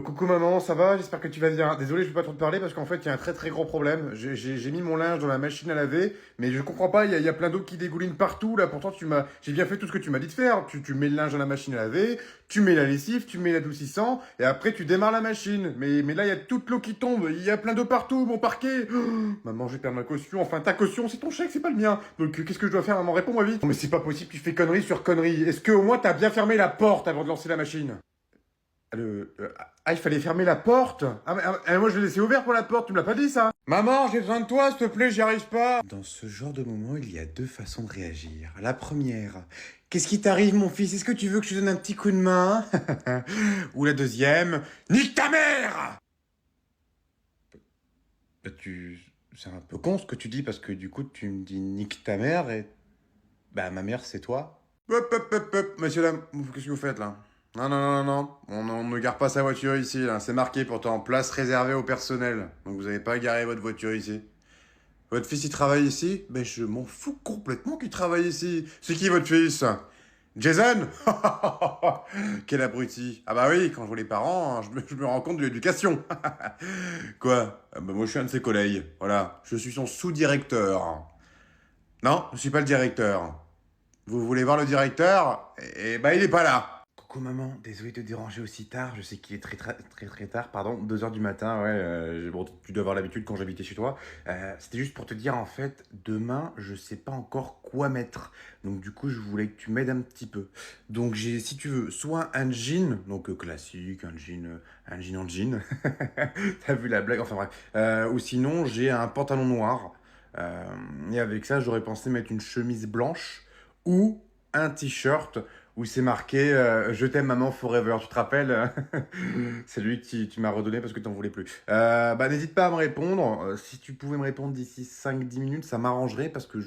Coucou maman, ça va? J'espère que tu vas bien. Désolé, je peux pas trop te parler parce qu'en fait, il y a un très très gros problème. J'ai mis mon linge dans la machine à laver, mais je comprends pas, il y a plein d'eau qui dégouline partout. Là, pourtant, j'ai bien fait tout ce que tu m'as dit de faire. Tu mets le linge dans la machine à laver, tu mets la lessive, tu mets l'adoucissant, et après, tu démarres la machine. Mais là, il y a toute l'eau qui tombe. Il y a plein d'eau partout, mon parquet. Oh, maman, je vais perdre ma caution. Enfin, ta caution, c'est ton chèque, c'est pas le mien. Donc, qu'est-ce que je dois faire, maman? Réponds-moi vite. Non, mais c'est pas possible, tu fais connerie sur connerie. Est-ce que au moins t'as bien fermé la porte avant de lancer la machine? Ah, il fallait fermer la porte. Moi je l'ai laissé ouvert pour la porte, tu me l'as pas dit ça? Maman, j'ai besoin de toi, s'il te plaît, j'y arrive pas. Dans ce genre de moment, il y a deux façons de réagir. La première, qu'est-ce qui t'arrive mon fils? Est-ce que tu veux que je te donne un petit coup de main? Ou la deuxième, nique ta mère! C'est un peu con ce que tu dis parce que du coup tu me dis nique ta mère et... Bah ma mère c'est toi. Hop, messieurs, dames, qu'est-ce que vous faites là? Non, non, non, non, non, on ne gare pas sa voiture ici, là. C'est marqué pourtant, place réservée au personnel. Donc vous n'avez pas garé votre voiture ici. Votre fils, il travaille ici? Ben je m'en fous complètement qu'il travaille ici. C'est qui votre fils? Jason? Quel abruti. Ah bah oui, quand je vois les parents, je me rends compte de l'éducation. Quoi? Ah bah moi je suis un de ses collègues, voilà. Je suis son sous-directeur. Non, je suis pas le directeur. Vous voulez voir le directeur? Eh ben, il est pas là. Coucou maman, désolé de te déranger aussi tard. Je sais qu'il est très tard, pardon, 2 heures du matin, ouais. Bon, tu dois avoir l'habitude quand j'habitais chez toi. C'était juste pour te dire, en fait, demain, je sais pas encore quoi mettre. Donc, du coup, je voulais que tu m'aides un petit peu. Donc, j'ai, si tu veux, soit un jean, donc classique, un jean en jean. T'as vu la blague? Enfin bref. Ou sinon, j'ai un pantalon noir. Euh, et avec ça, j'aurais pensé mettre une chemise blanche ou un t-shirt où c'est marqué Je t'aime maman forever. Tu te rappelles? C'est lui que tu m'as redonné parce que t'en voulais plus. Bah, n'hésite pas à me répondre. Si tu pouvais me répondre d'ici 5-10 minutes, ça m'arrangerait parce que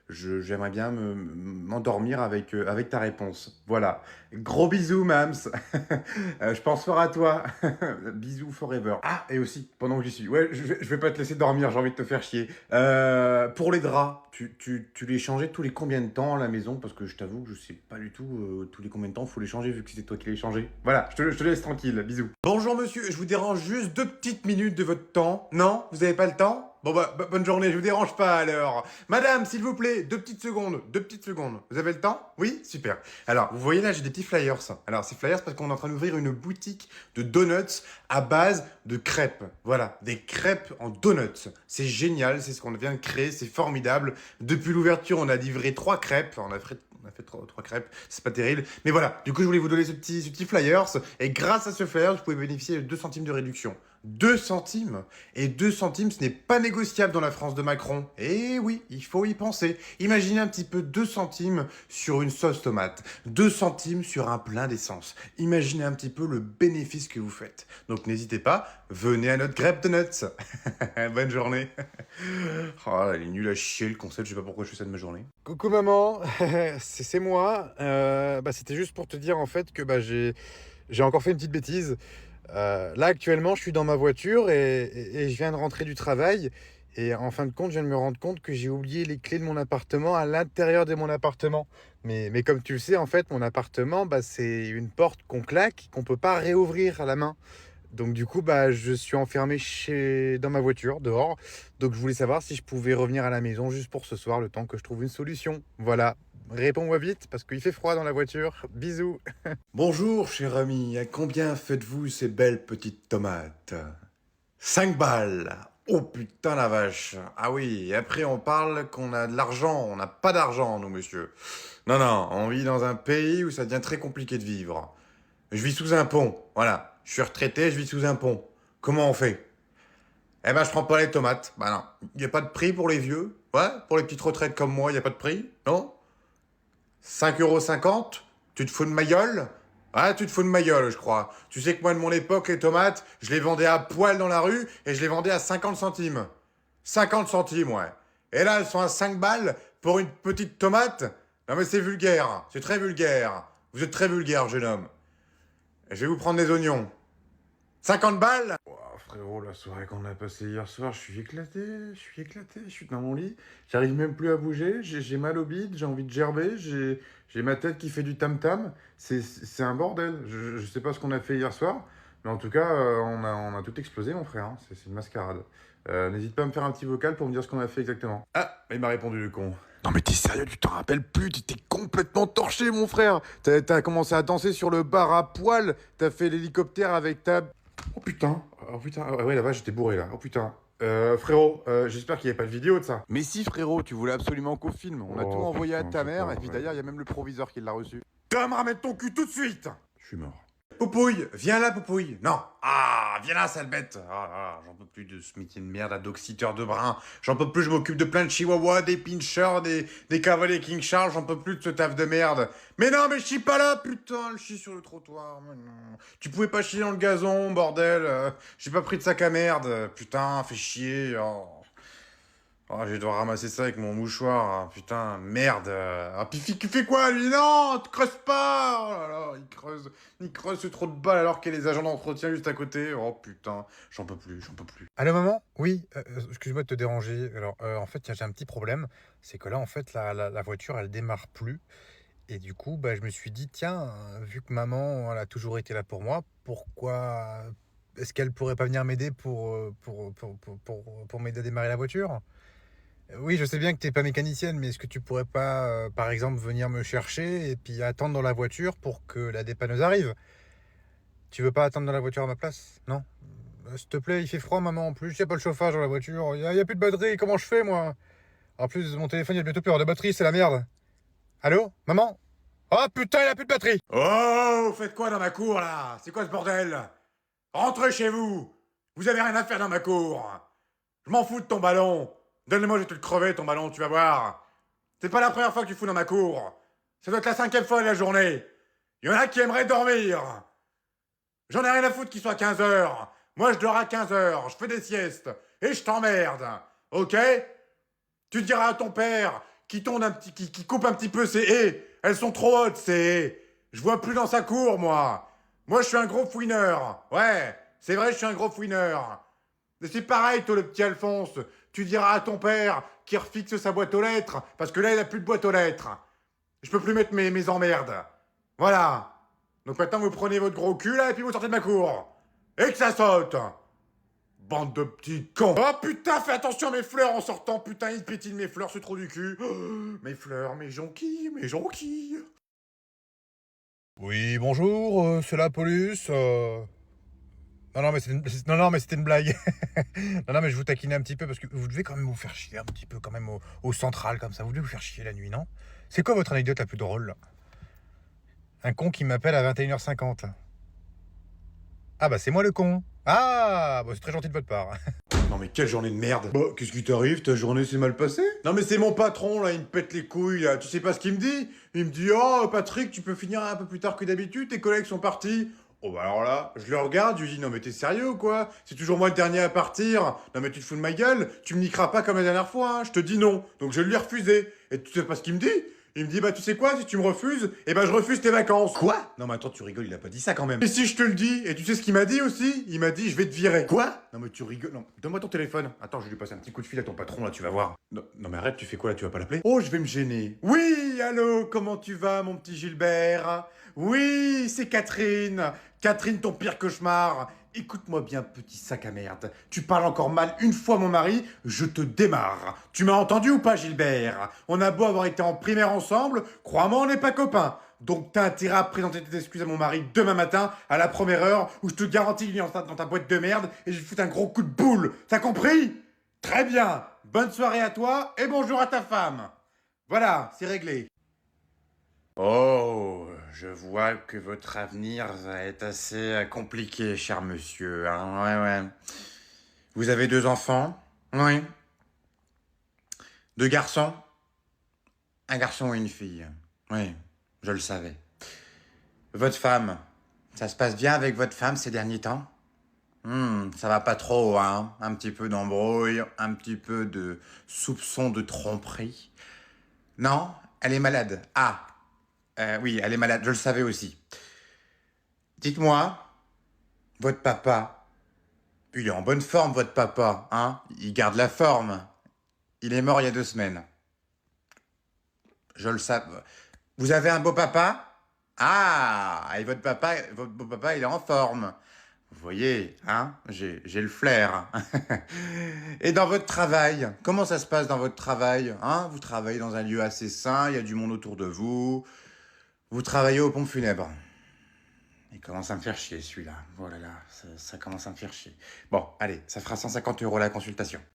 j'aimerais bien m'endormir avec ta réponse. Voilà. Gros bisous, Mams. Je pense fort à toi. Bisous forever. Ah, et aussi, pendant que j'y suis. Ouais, je vais pas te laisser dormir, j'ai envie de te faire chier. Pour les draps, tu les changeais tous les combien de temps à la maison? Parce que je t'avoue que je sais pas du tout tous les combien de temps faut les changer vu que c'était toi qui les changé. Voilà, je te laisse tranquille. Bisous. Bonjour monsieur, je vous dérange juste 2 petites minutes de votre temps. Non? Vous avez pas le temps? Bon bah, bonne journée, je vous dérange pas alors. Madame, s'il vous plaît, 2 petites secondes, 2 petites secondes. Vous avez le temps? Oui? Super. Alors, vous voyez là, j'ai des petits flyers. Alors, ces flyers, parce qu'on est en train d'ouvrir une boutique de donuts à base de crêpes. Voilà, des crêpes en donuts. C'est génial, c'est ce qu'on vient de créer, c'est formidable. Depuis l'ouverture, on a livré 3 crêpes. On a fait trois crêpes, c'est pas terrible. Mais voilà, du coup, je voulais vous donner ce petit flyers. Et grâce à ce flyers, vous pouvez bénéficier de 2 centimes de réduction. 2 centimes. Et 2 centimes, ce n'est pas négociable dans la France de Macron. Et oui, il faut y penser. Imaginez un petit peu 2 centimes sur une sauce tomate. 2 centimes sur un plein d'essence. Imaginez un petit peu le bénéfice que vous faites. Donc n'hésitez pas, venez à notre crêpe de nuts. Bonne journée. Oh, elle est nulle à chier le concept, je sais pas pourquoi je fais ça de ma journée. Coucou maman, c'est moi. C'était juste pour te dire en fait que j'ai encore fait une petite bêtise. Là, actuellement, je suis dans ma voiture et je viens de rentrer du travail. Et en fin de compte, je viens de me rendre compte que j'ai oublié les clés de mon appartement à l'intérieur de mon appartement. Mais comme tu le sais, en fait, mon appartement, c'est une porte qu'on claque, qu'on peut pas réouvrir à la main. Donc du coup, je suis enfermé dans ma voiture, dehors. Donc je voulais savoir si je pouvais revenir à la maison juste pour ce soir, le temps que je trouve une solution. Voilà. Réponds-moi vite, parce qu'il fait froid dans la voiture. Bisous. Bonjour, cher ami. À combien faites-vous ces belles petites tomates? 5 balles. Oh putain la vache. Ah oui, et après on parle qu'on a de l'argent. On n'a pas d'argent, nous, monsieur. Non, non, on vit dans un pays où ça devient très compliqué de vivre. Je vis sous un pont, voilà. Je suis retraité, je vis sous un pont. Comment on fait? Eh ben, je prends pas les tomates. Bah non. Il n'y a pas de prix pour les vieux. Ouais, pour les petites retraites comme moi, il n'y a pas de prix. Non? 5,50 €? Tu te fous de ma gueule? Ouais, tu te fous de ma gueule, je crois. Tu sais que moi, de mon époque, les tomates, je les vendais à poil dans la rue et je les vendais à 50 centimes. 50 centimes, ouais. Et là, elles sont à 5 balles pour une petite tomate? Non mais c'est vulgaire. C'est très vulgaire. Vous êtes très vulgaire, jeune homme. Je vais vous prendre des oignons. 50 balles? Ouah, frérot, la soirée qu'on a passée hier soir, je suis dans mon lit, j'arrive même plus à bouger, j'ai mal au bide, j'ai envie de gerber, j'ai ma tête qui fait du tam-tam, c'est un bordel, je sais pas ce qu'on a fait hier soir, Mais en tout cas, on a tout explosé, mon frère. Hein. C'est une mascarade. N'hésite pas à me faire un petit vocal pour me dire ce qu'on a fait exactement. Ah, il m'a répondu, le con. Non mais t'es sérieux, tu t'en rappelles plus, tu t'es complètement torché, mon frère. T'as commencé à danser sur le bar à poil, t'as fait l'hélicoptère avec ta... Oh putain, ouais, la vache, j'étais bourré là, oh putain. Frérot, j'espère qu'il n'y avait pas de vidéo de ça. Mais si, frérot, tu voulais absolument qu'au film. On a tout envoyé à ta mère, et puis d'ailleurs, il y a même le proviseur qui l'a reçu. Tom, ramène ton cul tout de suite. Je suis mort. Poupouille, viens là, Poupouille. Non. Ah, viens là, sale bête. J'en peux plus de ce métier de merde à doxiteur de brin. J'en peux plus, je m'occupe de plein de chihuahuas, des pinchers, des cavaliers King Charles. J'en peux plus de ce taf de merde. Mais non, mais je chie pas là, putain, je chie sur le trottoir. Mais non. Tu pouvais pas chier dans le gazon, bordel. J'ai pas pris de sac à merde. Putain, fais chier. Oh, je vais devoir ramasser ça avec mon mouchoir. Ah, putain, merde. Ah, Pifi, tu fais quoi, lui? Non, te creuse pas. Oh là là, il creuse ce trou de balle alors qu'il y a les agents d'entretien juste à côté. Oh putain, j'en peux plus. Allô maman? Oui, excuse-moi de te déranger. Alors en fait, j'ai un petit problème, c'est que là en fait la voiture elle démarre plus et du coup bah, je me suis dit tiens, vu que maman elle a toujours été là pour moi, pourquoi est-ce qu'elle pourrait pas venir m'aider pour m'aider à démarrer la voiture? Oui, je sais bien que t'es pas mécanicienne, mais est-ce que tu pourrais pas par exemple venir me chercher et puis attendre dans la voiture pour que la dépanneuse arrive? Tu veux pas attendre dans la voiture à ma place? Non? S'il te plaît, il fait froid, maman. En plus, il n'y a pas le chauffage dans la voiture. Il y a plus de batterie. Comment je fais, moi? En plus, mon téléphone, il y a bientôt plus de batterie. C'est la merde. Allô? Maman? Oh putain, il a plus de batterie! Oh, vous faites quoi dans ma cour là? C'est quoi ce bordel? Rentrez chez vous. Vous avez rien à faire dans ma cour. Je m'en fous de ton ballon. Donne-le-moi, je vais te le crever ton ballon, tu vas voir. C'est pas la première fois que tu fous dans ma cour. Ça doit être la 5e fois de la journée. Il y en a qui aimeraient dormir. J'en ai rien à foutre qu'il soit 15 heures. Moi, je dors à 15 heures. Je fais des siestes. Et je t'emmerde. Ok? Tu diras à ton père qui coupe un petit peu ses haies. Elles sont trop hautes, ces haies. Je vois plus dans sa cour, moi. Moi, je suis un gros fouineur. Ouais, c'est vrai, je suis un gros fouineur. Mais c'est pareil, toi, le petit Alphonse. Tu diras à ton père qu'il refixe sa boîte aux lettres. Parce que là, il a plus de boîte aux lettres. Je peux plus mettre mes emmerdes. Voilà. Donc maintenant, vous prenez votre gros cul, là, et puis vous sortez de ma cour. Et que ça saute. Bande de petits cons. Oh putain, fais attention à mes fleurs en sortant. Putain, il pétine mes fleurs, ce trou du cul. Oh, mes fleurs, mes jonquilles, mes jonquilles. Oui, bonjour, c'est la police. Non, non, mais c'était une blague. Non, non, mais je vous taquinais un petit peu parce que vous devez quand même vous faire chier un petit peu quand même au central comme ça. Vous devez vous faire chier la nuit, non? C'est quoi votre anecdote la plus drôle là? Un con qui m'appelle à 21h50. Ah bah c'est moi le con. Ah, bah c'est très gentil de votre part. Non mais quelle journée de merde. Bah, qu'est-ce qui t'arrive? Ta journée s'est mal passée? Non mais c'est mon patron là, il me pète les couilles là. Tu sais pas ce qu'il me dit? Il me dit oh Patrick, tu peux finir un peu plus tard que d'habitude, tes collègues sont partis. Oh bah alors là, je le regarde, je lui dis non mais t'es sérieux ou quoi? C'est toujours moi le dernier à partir. Non mais tu te fous de ma gueule, tu me niqueras pas comme la dernière fois, hein. Je te dis non. Donc je lui ai refusé. Et tu sais pas ce qu'il me dit? Il me dit bah tu sais quoi, si tu me refuses, eh ben je refuse tes vacances. Quoi? Non mais attends, tu rigoles, il a pas dit ça quand même. Et si je te le dis, et tu sais ce qu'il m'a dit aussi? Il m'a dit je vais te virer. Quoi? Non mais tu rigoles, non, donne-moi ton téléphone. Attends, je vais lui passer un petit coup de fil à ton patron là, tu vas voir. Non, non mais arrête, tu fais quoi là, tu vas pas l'appeler? Oh, je vais me gêner. Oui, allô, comment tu vas mon petit Gilbert? Oui, c'est Catherine. Catherine, ton pire cauchemar. Écoute-moi bien, petit sac à merde. Tu parles encore mal une fois mon mari, je te démarre. Tu m'as entendu ou pas, Gilbert? On a beau avoir été en primaire ensemble, crois-moi, on n'est pas copains. Donc t'as intérêt à présenter tes excuses à mon mari demain matin, à la première heure, où je te garantis qu'il est enceinte dans ta boîte de merde, et je lui fous un gros coup de boule. T'as compris? Très bien. Bonne soirée à toi, et bonjour à ta femme. Voilà, c'est réglé. Oh, je vois que votre avenir va être assez compliqué, cher monsieur. Hein. Ouais, ouais. Vous avez 2 enfants? Oui. 2 garçons? Un garçon et une fille. Oui, je le savais. Votre femme? Ça se passe bien avec votre femme ces derniers temps? Ça va pas trop, hein. Un petit peu d'embrouille, un petit peu de soupçon de tromperie. Non? Elle est malade. Ah, oui, elle est malade, je le savais aussi. Dites-moi, votre papa, il est en bonne forme, votre papa, hein? Il garde la forme. Il est mort il y a 2 semaines. Je le savais. Vous avez un beau papa? Ah, et votre beau papa, il est en forme. Vous voyez, hein, j'ai le flair. Et dans votre travail, comment ça se passe dans votre travail, hein? Vous travaillez dans un lieu assez sain, il y a du monde autour de vous. Vous travaillez aux pompes funèbres. Il commence à me faire chier celui-là. Oh là là, ça commence à me faire chier. Bon, allez, ça fera 150 € la consultation.